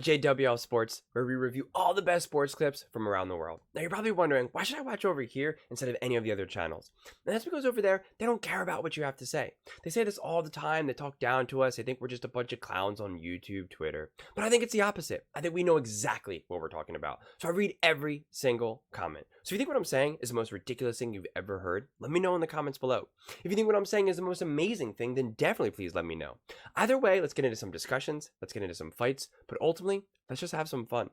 JWL Sports, where we review all the best sports clips from around the world. Now you're probably wondering, why should I watch over here instead of any of the other channels? And that's because over there, they don't care about what you have to say. They say this all the time, they talk down to us, they think we're just a bunch of clowns on YouTube, Twitter. But I think it's the opposite. I think we know exactly what we're talking about. So I read every single comment. So if you think what I'm saying is the most ridiculous thing you've ever heard, let me know in the comments below. If you think what I'm saying is the most amazing thing, then definitely please let me know. Either way, let's get into some discussions, let's get into some fights, but ultimately, let's just have some fun.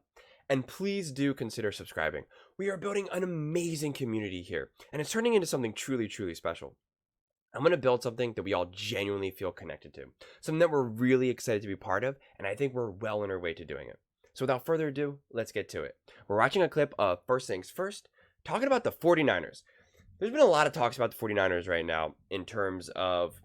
And please do consider subscribing. We are building an amazing community here, and it's turning into something truly, truly special. I'm going to build something that we all genuinely feel connected to, something that we're really excited to be part of, and I think we're well on our way to doing it. So without further ado, let's get to it. We're watching a clip of First Things First, talking about the 49ers. There's been a lot of talks about the 49ers right now in terms of,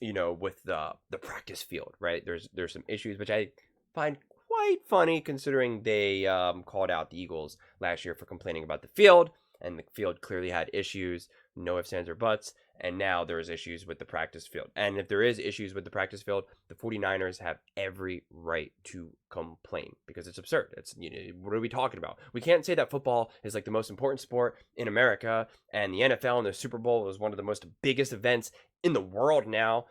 with the practice field, right? There's some issues, which I find quite funny considering they called out the Eagles last year for complaining about the field, and the field clearly had issues, no ifs, ands, or buts, and now there's issues with the practice field. And if there is issues with the practice field, the 49ers have every right to complain because it's absurd. It's, what are we talking about? We can't say that football is like the most important sport in America, and the NFL and the Super Bowl is one of the most biggest events in the world now,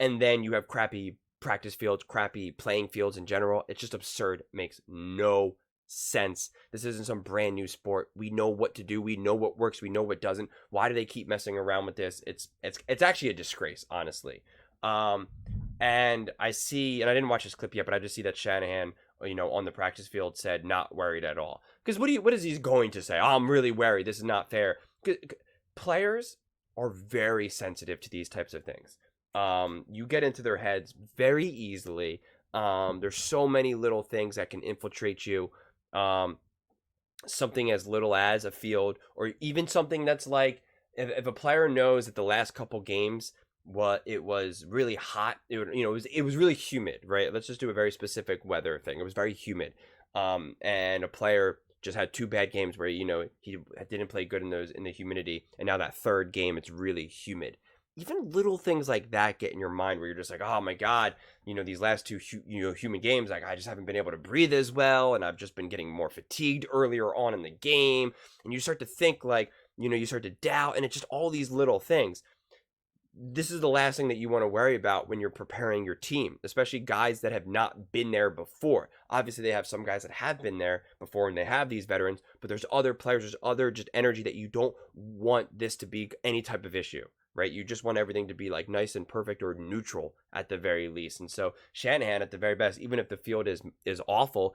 and then you have crappy practice fields, crappy playing fields in general. It's just absurd. It makes no sense. This isn't some brand new sport. We know what to do. We know what works. We know what doesn't. Why do they keep messing around with this? It's actually a disgrace, honestly. And I see, and I didn't watch this clip yet, but I just see that Shanahan, on the practice field said not worried at all. Because what is he going to say? Oh, I'm really worried. This is not fair. Players are very sensitive to these types of things. You get into their heads very easily. There's so many little things that can infiltrate you. Something as little as a field, or even something that's like, if a player knows that the last couple games, it was really hot, it was really humid, right? Let's just do a very specific weather thing. It was very humid. And a player just had 2 bad games where, he didn't play good in the humidity. And now that third game, it's really humid. Even little things like that get in your mind where you're just like, oh my God, these last 2 human games, like I just haven't been able to breathe as well, and I've just been getting more fatigued earlier on in the game, and you start to think like, you start to doubt, and it's just all these little things. This is the last thing that you want to worry about when you're preparing your team, especially guys that have not been there before. Obviously, they have some guys that have been there before and they have these veterans, but there's other players, there's other just energy that you don't want this to be any type of issue, right? You just want everything to be like nice and perfect or neutral at the very least. And so Shanahan, at the very best, even if the field is awful,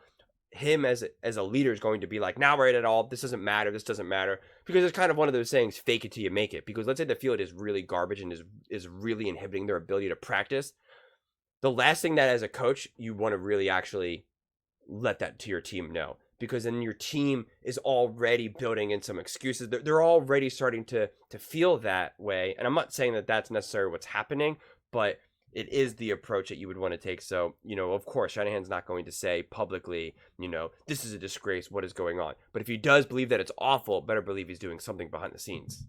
him as a leader is going to be like, not worried at all. This doesn't matter. This doesn't matter. Because it's kind of one of those sayings, fake it till you make it. Because let's say the field is really garbage and is really inhibiting their ability to practice. The last thing that as a coach, you want to really actually let that to your team know. Because then your team is already building in some excuses. They're already starting to feel that way. And I'm not saying that that's necessarily what's happening, but it is the approach that you would want to take. So, of course, Shanahan's not going to say publicly, this is a disgrace, what is going on? But if he does believe that it's awful, better believe he's doing something behind the scenes.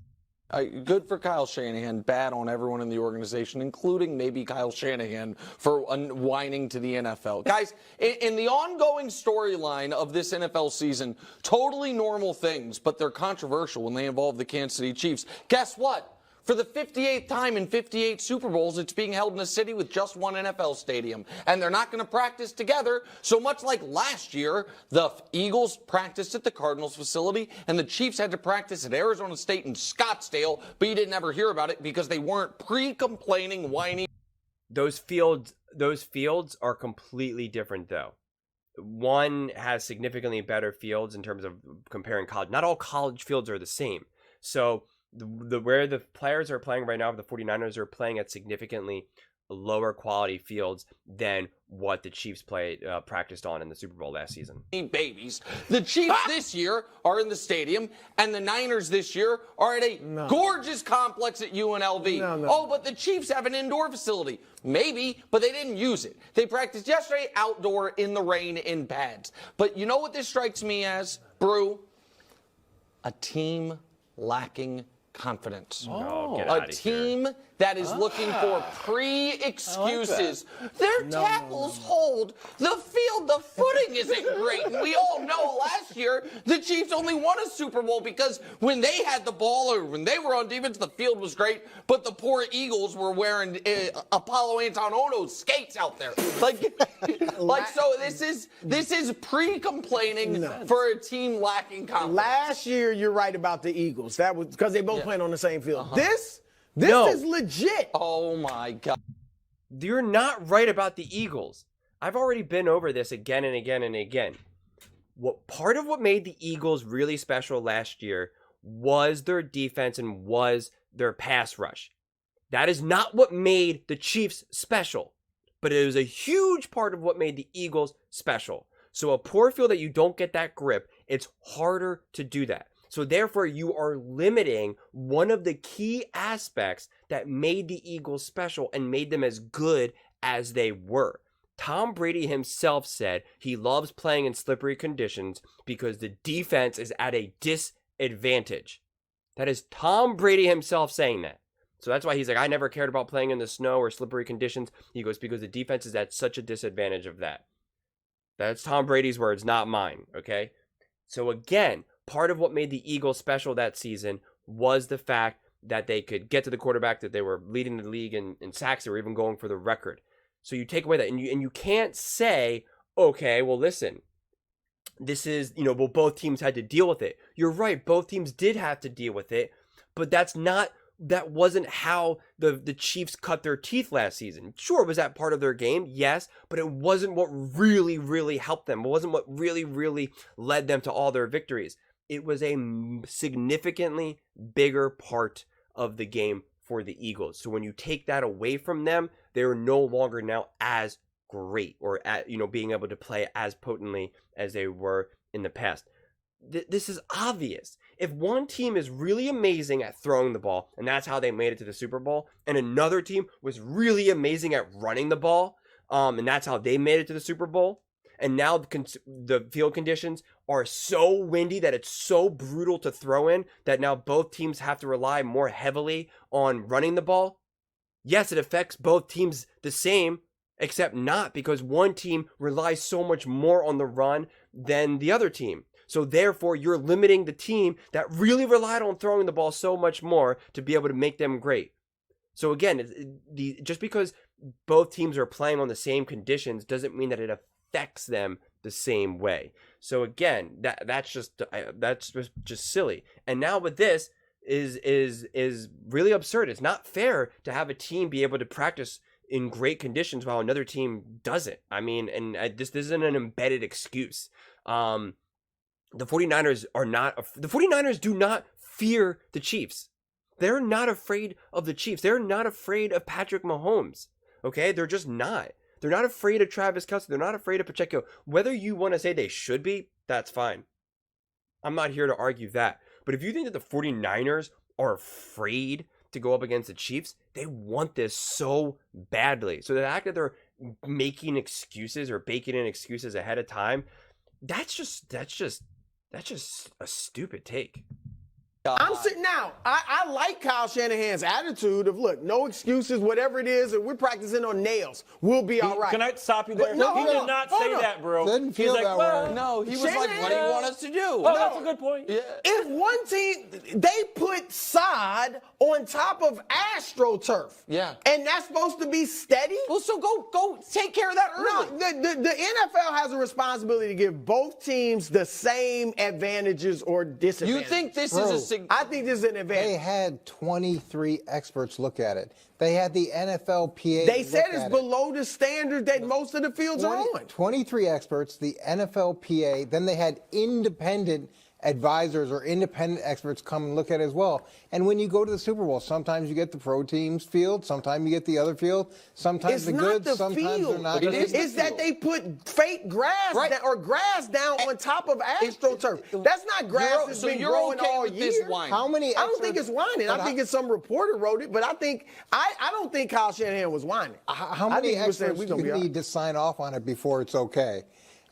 Good for Kyle Shanahan, bad on everyone in the organization, including maybe Kyle Shanahan for whining to the NFL. Guys, in the ongoing storyline of this NFL season, totally normal things, but they're controversial when they involve the Kansas City Chiefs. Guess what? For the 58th time in 58 Super Bowls, it's being held in a city with just one NFL stadium. And they're not going to practice together. So much like last year, the Eagles practiced at the Cardinals facility, and the Chiefs had to practice at Arizona State in Scottsdale, but you didn't ever hear about it because they weren't pre-complaining, whining. Those fields are completely different, though. One has significantly better fields in terms of comparing college. Not all college fields are the same. So where the players are playing right now, the 49ers are playing at significantly lower quality fields than what the Chiefs practiced on in the Super Bowl last season. Babies. The Chiefs this year are in the stadium, and the Niners this year are at a gorgeous complex at UNLV. Oh, but the Chiefs have an indoor facility. Maybe, but they didn't use it. They practiced yesterday outdoor in the rain in pads. But you know what this strikes me as, Brew? A team lacking confident. Oh, get A outta team that is looking for pre-excuses. Their tackles hold the field. The footing isn't great. And we all know last year the Chiefs only won a Super Bowl because when they had the ball or when they were on defense, the field was great. But the poor Eagles were wearing Apollo Antonono's skates out there. So this is pre-complaining for a team lacking confidence. Last year, you're right about the Eagles. That was because they both playing on the same field. This is legit. Oh my God. You're not right about the Eagles. I've already been over this again and again and again. Part of what made the Eagles really special last year was their defense and was their pass rush. That is not what made the Chiefs special, but it was a huge part of what made the Eagles special. So a poor field that you don't get that grip, it's harder to do that. So therefore, you are limiting one of the key aspects that made the Eagles special and made them as good as they were. Tom Brady himself said he loves playing in slippery conditions because the defense is at a disadvantage. That is Tom Brady himself saying that. So that's why he's like, I never cared about playing in the snow or slippery conditions. He goes, because the defense is at such a disadvantage of that. That's Tom Brady's words, not mine, okay? So again, part of what made the Eagles special that season was the fact that they could get to the quarterback, that they were leading the league in sacks, they were even going for the record. So you take away that, and you can't say, okay, well, listen, this is, well, both teams had to deal with it. You're right, both teams did have to deal with it, but that wasn't how the Chiefs cut their teeth last season. Sure, was that part of their game? Yes, but it wasn't what really, really helped them. It wasn't what really, really led them to all their victories. It was a significantly bigger part of the game for the Eagles. So when you take that away from them, they're no longer now as great or at, being able to play as potently as they were in the past. This is obvious. If one team is really amazing at throwing the ball, and that's how they made it to the Super Bowl, and another team was really amazing at running the ball, and that's how they made it to the Super Bowl, and now the field conditions are so windy that it's so brutal to throw in that now both teams have to rely more heavily on running the ball. Yes, it affects both teams the same, except not, because one team relies so much more on the run than the other team. So therefore, you're limiting the team that really relied on throwing the ball so much more to be able to make them great. So again, just because both teams are playing on the same conditions doesn't mean that it affects them the same way. So again, that's just silly. And now with this is really absurd. It's not fair to have a team be able to practice in great conditions while another team doesn't. I mean, and this isn't an embedded excuse. The 49ers do not fear the Chiefs. They're not afraid of the Chiefs. They're not afraid of Patrick Mahomes. Okay? They're just not. They're not afraid of Travis Kelce. They're not afraid of Pacheco. Whether you want to say they should be, that's fine. I'm not here to argue that. But if you think that the 49ers are afraid to go up against the Chiefs, they want this so badly. So the fact that they're making excuses or baking in excuses ahead of time, that's just a stupid take. I'm sitting now. I like Kyle Shanahan's attitude of, look, no excuses, whatever it is, and we're practicing on nails. We'll be all right. Can I stop you there? But no, he did not say that, bro. Didn't feel He's like, that well, way. No, he was like, what do you want us to do? Oh, that's a good point. Yeah. If one team, they put sod on top of AstroTurf. Yeah. And that's supposed to be steady? Well, so go take care of that early. No, the NFL has a responsibility to give both teams the same advantages or disadvantages. You think this is a I think this is an advantage. They had 23 experts look at it. They had the NFLPA. They said look it's at below the standard that most of the fields are on. 23 experts, the NFLPA. Then they had independent advisors or independent experts come and look at it as well. And when you go to the Super Bowl, sometimes you get the pro team's field, sometimes you get the other field, sometimes the good, sometimes they're not. It's that they put fake grass or grass down on top of AstroTurf. That's not grass that's been growing all year. How many? I don't think it's whining. I think it's some reporter wrote it, but I don't think Kyle Shanahan was whining. How many experts do you need to sign off on it before it's okay?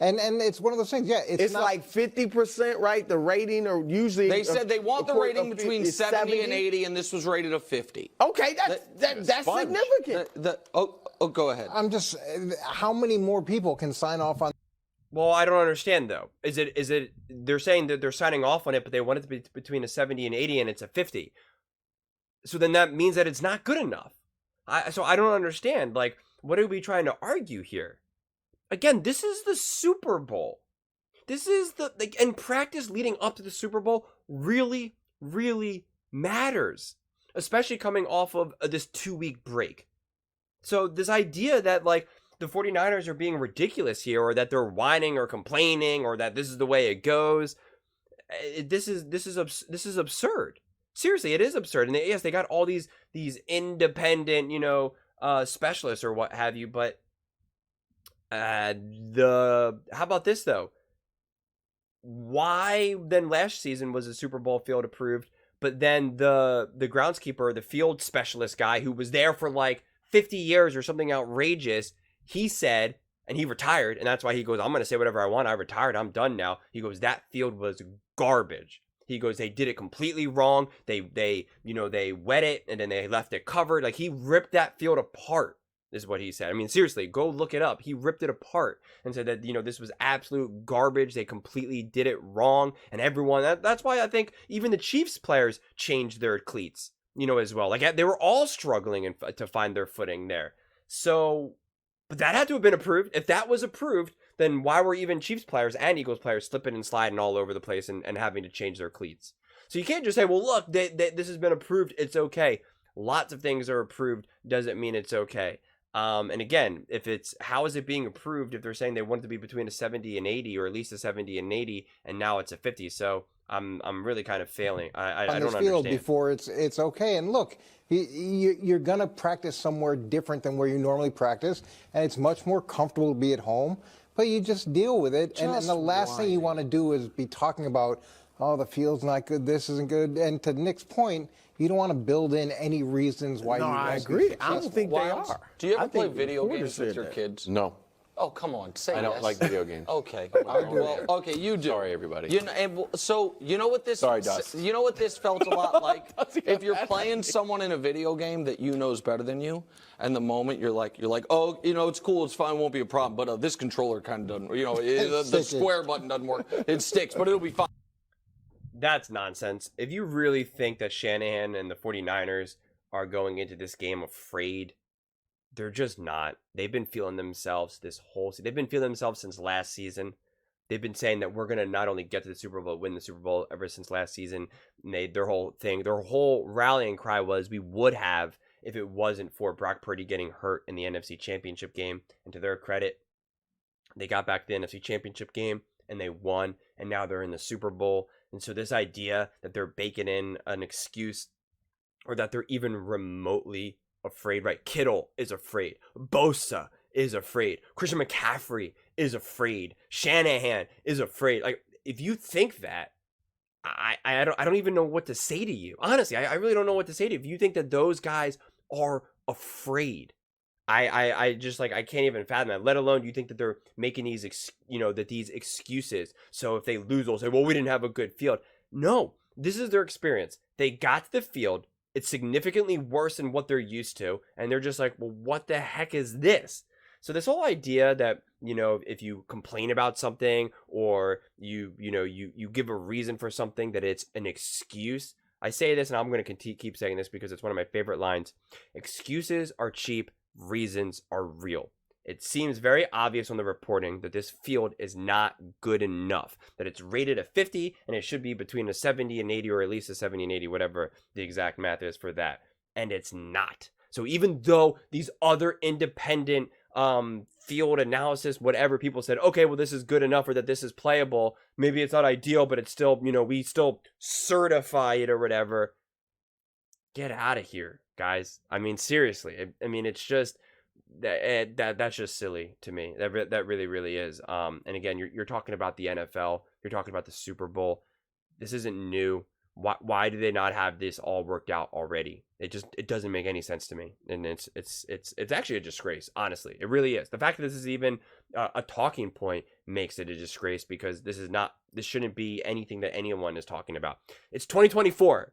And it's one of those things. Yeah, It's not, like 50%, right? The rating, or usually They said they want the rating between is 70 and 80, and this was rated a 50. Okay, that's sponge. significant. Go ahead. I'm just, how many more people can sign off on? Well, I don't understand though. Is it they're saying that they're signing off on it, but they want it to be between a 70 and 80, and it's a 50. So then that means that it's not good enough. So I don't understand. Like, what are we trying to argue here? Again, this is the Super Bowl. This is and practice leading up to the Super Bowl really, really matters, especially coming off of this 2-week break. So this idea that like the 49ers are being ridiculous here, or that they're whining or complaining, or that this is the way it goes, this is absurd. Seriously, it is absurd. And yes, they got all these independent, specialists or what have you, but how about this though? Why then last season was a Super Bowl field approved, but then the groundskeeper, the field specialist guy who was there for like 50 years or something outrageous, he said, and he retired, and that's why he goes, I'm going to say whatever I want. I retired. I'm done now. He goes, that field was garbage. He goes, they did it completely wrong. They wet it and then they left it covered. Like, he ripped that field apart, is what he said. I mean, seriously, go look it up. He ripped it apart and said that, this was absolute garbage. They completely did it wrong. And everyone, that's why I think even the Chiefs players changed their cleats, as well. Like, they were all struggling to find their footing there. So, but that had to have been approved. If that was approved, then why were even Chiefs players and Eagles players slipping and sliding all over the place and having to change their cleats? So you can't just say, well, look, this has been approved, it's okay. Lots of things are approved, doesn't mean it's okay. And again, how is it being approved if they're saying they want it to be between a 70 and 80, or at least a 70 and 80, and now it's a 50? So I'm really kind of failing. I don't understand. Before it's okay. And look, you're going to practice somewhere different than where you normally practice, and it's much more comfortable to be at home. But you just deal with it. And the last thing you want to do is be talking about, oh, the field's not good, this isn't good. And to Nick's point, you don't want to build in any reasons why you I agree. I don't think they are. Do you ever play video games with your kids? No. Oh, come on, say I don't yes. like video games. Okay. Well, okay, you do. Sorry, everybody. So you know what this? Sorry, Dust. You know what this felt a lot like? If you're playing someone in a video game that you know is better than you, and the moment you're like, oh, it's cool, it's fine, won't be a problem. But this controller kind of doesn't. The square button doesn't work. It sticks, but it'll be fine. That's nonsense. If you really think that Shanahan and the 49ers are going into this game afraid, they're just not. They've been feeling themselves this whole season. They've been feeling themselves since last season. They've been saying that we're going to not only get to the Super Bowl, but win the Super Bowl ever since last season. And their whole rallying cry was we would have if it wasn't for Brock Purdy getting hurt in the NFC Championship game. And to their credit, they got back to the NFC Championship game and they won. And now they're in the Super Bowl. And so this idea that they're baking in an excuse, or that they're even remotely afraid, right? Kittle is afraid. Bosa is afraid. Christian McCaffrey is afraid. Shanahan is afraid. Like, if you think that, I don't even know what to say to you. Honestly, I really don't know what to say to you. If you think that those guys are afraid, I just, like, I can't even fathom that. Let alone you think that they're making these excuses. So if they lose, they'll say, well, we didn't have a good field. No, this is their experience. They got to the field. It's significantly worse than what they're used to. And they're just like, well, what the heck is this? So this whole idea that, if you complain about something, or you give a reason for something, that it's an excuse. I say this, and I'm going to keep saying this because it's one of my favorite lines. Excuses are cheap. Reasons are real. It seems very obvious on the reporting that this field is not good enough, that it's rated a 50 and it should be between a 70 and 80, or at least a 70 and 80, whatever the exact math is for that. And it's not. So even though these other independent field analysis, whatever, people said, okay, well, this is good enough, or that this is playable. Maybe it's not ideal, but it's still, we still certify it or whatever. Get out of here, guys. I mean, seriously. I mean, it's just that's just silly to me. That really, really is. And again, you're talking about the NFL. You're talking about the Super Bowl. This isn't new. Why do they not have this all worked out already? It doesn't make any sense to me, and it's actually a disgrace. Honestly, it really is. The fact that this is even a talking point makes it a disgrace, because this shouldn't be anything that anyone is talking about. It's 2024.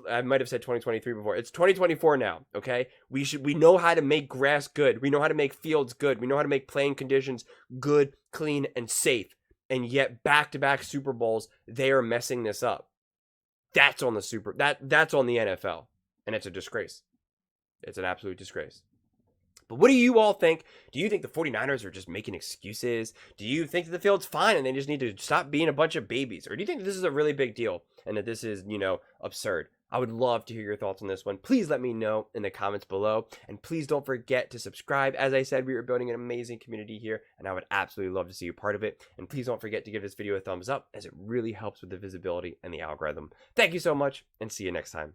I might have said 2023 before. It's 2024 now. Okay, we know how to make grass good. We know how to make fields good. We know how to make playing conditions good, clean, and safe. And yet, back-to-back Super Bowls, they are messing this up. That's on the that's on the NFL, and it's a disgrace. It's an absolute disgrace. But what do you all think? Do you think the 49ers are just making excuses? Do you think that the field's fine and they just need to stop being a bunch of babies? Or do you think this is a really big deal and that this is, absurd? I would love to hear your thoughts on this one. Please let me know in the comments below. And please don't forget to subscribe. As I said, we are building an amazing community here, and I would absolutely love to see you part of it. And please don't forget to give this video a thumbs up, as it really helps with the visibility and the algorithm. Thank you so much, and see you next time.